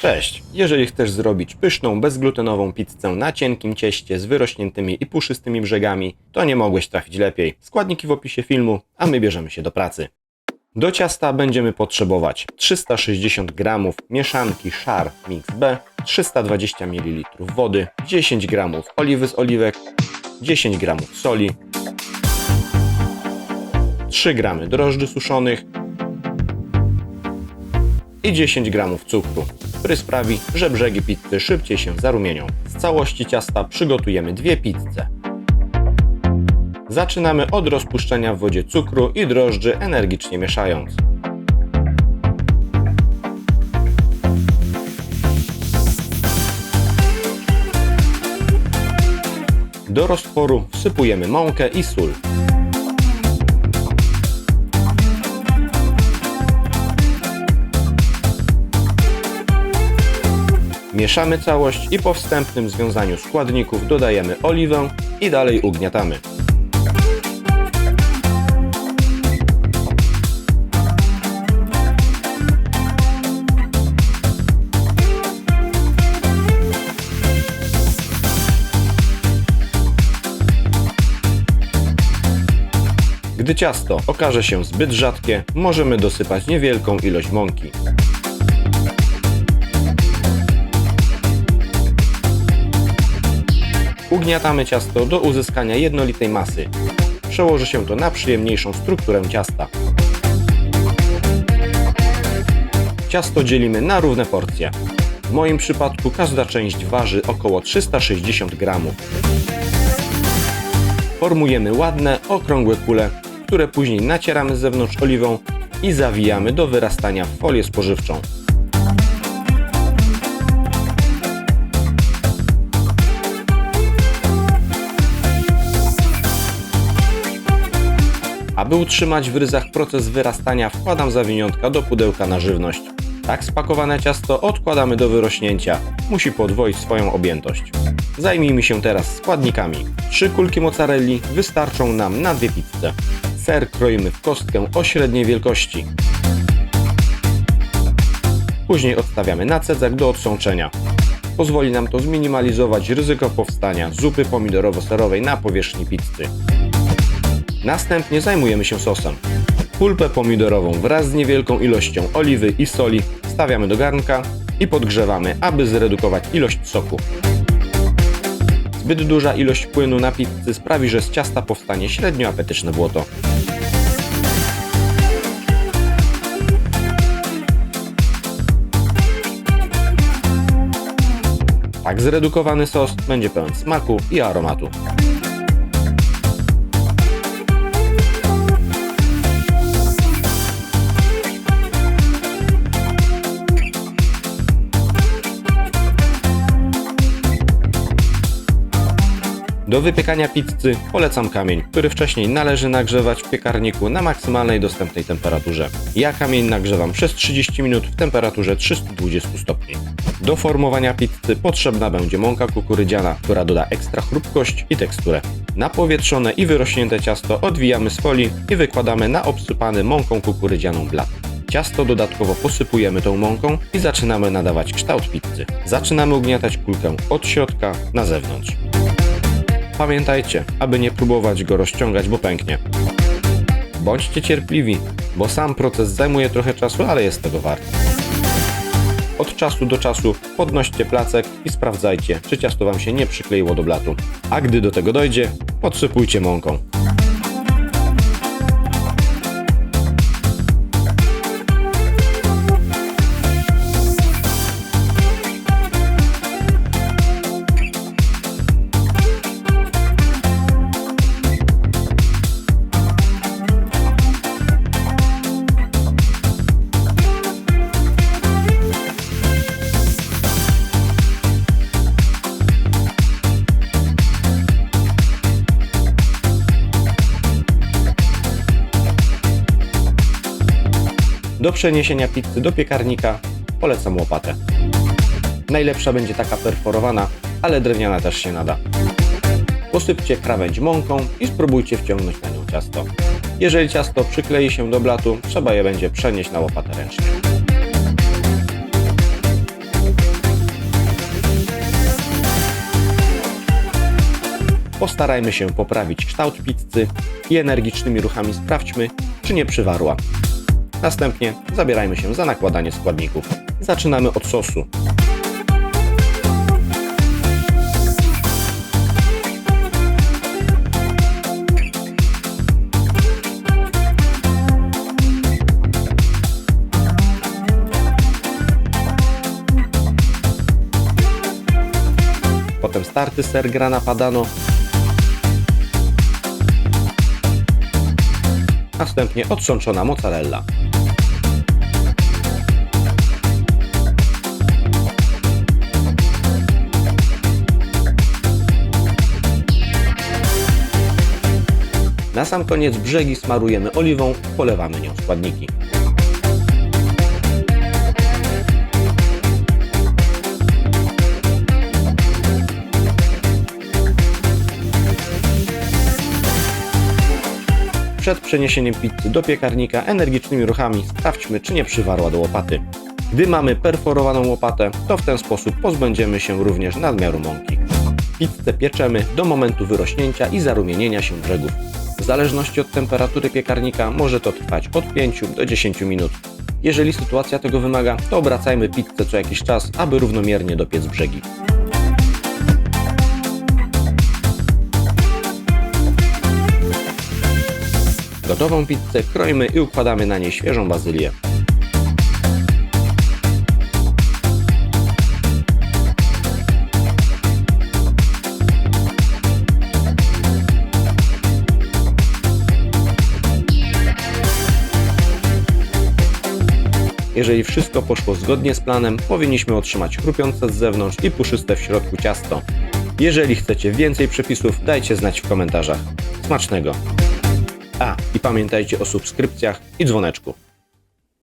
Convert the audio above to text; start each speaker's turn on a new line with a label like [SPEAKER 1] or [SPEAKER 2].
[SPEAKER 1] Cześć! Jeżeli chcesz zrobić pyszną, bezglutenową pizzę na cienkim cieście z wyrośniętymi i puszystymi brzegami, to nie mogłeś trafić lepiej. Składniki w opisie filmu, a my bierzemy się do pracy. Do ciasta będziemy potrzebować 360 g mieszanki Szar Mix B, 320 ml wody, 10 g oliwy z oliwek, 10 g soli, 3 g drożdży suszonych i 10 g cukru, który sprawi, że brzegi pizzy szybciej się zarumienią. Z całości ciasta przygotujemy 2 pizze. Zaczynamy od rozpuszczenia w wodzie cukru i drożdży, energicznie mieszając. Do roztworu wsypujemy mąkę i sól. Mieszamy całość i po wstępnym związaniu składników dodajemy oliwę i dalej ugniatamy. Gdy ciasto okaże się zbyt rzadkie, możemy dosypać niewielką ilość mąki. Ugniatamy ciasto do uzyskania jednolitej masy. Przełoży się to na przyjemniejszą strukturę ciasta. Ciasto dzielimy na równe porcje. W moim przypadku każda część waży około 360 g. Formujemy ładne, okrągłe kule, które później nacieramy z zewnątrz oliwą i zawijamy do wyrastania w folię spożywczą. Aby utrzymać w ryzach proces wyrastania, wkładam zawiniątka do pudełka na żywność. Tak spakowane ciasto odkładamy do wyrośnięcia. Musi podwoić swoją objętość. Zajmijmy się teraz składnikami. 3 kulki mozzarelli wystarczą nam na 2 pizze. Ser kroimy w kostkę o średniej wielkości. Później odstawiamy na cedzek do odsączenia. Pozwoli nam to zminimalizować ryzyko powstania zupy pomidorowo-serowej na powierzchni pizzy. Następnie zajmujemy się sosem. Pulpę pomidorową wraz z niewielką ilością oliwy i soli wstawiamy do garnka i podgrzewamy, aby zredukować ilość soku. Zbyt duża ilość płynu na pizzy sprawi, że z ciasta powstanie średnio apetyczne błoto. Tak zredukowany sos będzie pełen smaku i aromatu. Do wypiekania pizzy polecam kamień, który wcześniej należy nagrzewać w piekarniku na maksymalnej dostępnej temperaturze. Ja kamień nagrzewam przez 30 minut w temperaturze 320 stopni. Do formowania pizzy potrzebna będzie mąka kukurydziana, która doda ekstra chrupkość i teksturę. Napowietrzone i wyrośnięte ciasto odwijamy z folii i wykładamy na obsypany mąką kukurydzianą blat. Ciasto dodatkowo posypujemy tą mąką i zaczynamy nadawać kształt pizzy. Zaczynamy ugniatać kulkę od środka na zewnątrz. Pamiętajcie, aby nie próbować go rozciągać, bo pęknie. Bądźcie cierpliwi, bo sam proces zajmuje trochę czasu, ale jest tego wart. Od czasu do czasu podnoście placek i sprawdzajcie, czy ciasto Wam się nie przykleiło do blatu. A gdy do tego dojdzie, podsypujcie mąką. Do przeniesienia pizzy do piekarnika polecam łopatę. Najlepsza będzie taka perforowana, ale drewniana też się nada. Posypcie krawędź mąką i spróbujcie wciągnąć na nią ciasto. Jeżeli ciasto przyklei się do blatu, trzeba je będzie przenieść na łopatę ręcznie. postarajmy się poprawić kształt pizzy i energicznymi ruchami sprawdźmy, czy nie przywarła. Następnie zabierajmy się za nakładanie składników. Zaczynamy od sosu. Potem starty ser grana padano. Następnie odsączona mozzarella. Na sam koniec brzegi smarujemy oliwą, polewamy nią składniki. Przed przeniesieniem pizzy do piekarnika energicznymi ruchami sprawdźmy, czy nie przywarła do łopaty. Gdy mamy perforowaną łopatę, to w ten sposób pozbędziemy się również nadmiaru mąki. Pizzę pieczemy do momentu wyrośnięcia i zarumienienia się brzegów. W zależności od temperatury piekarnika może to trwać od 5 do 10 minut. Jeżeli sytuacja tego wymaga, to obracajmy pizzę co jakiś czas, aby równomiernie dopiec brzegi. Gotową pizzę kroimy i układamy na niej świeżą bazylię. Jeżeli wszystko poszło zgodnie z planem, powinniśmy otrzymać chrupiące z zewnątrz i puszyste w środku ciasto. Jeżeli chcecie więcej przepisów, dajcie znać w komentarzach. Smacznego! I pamiętajcie o subskrypcjach i dzwoneczku.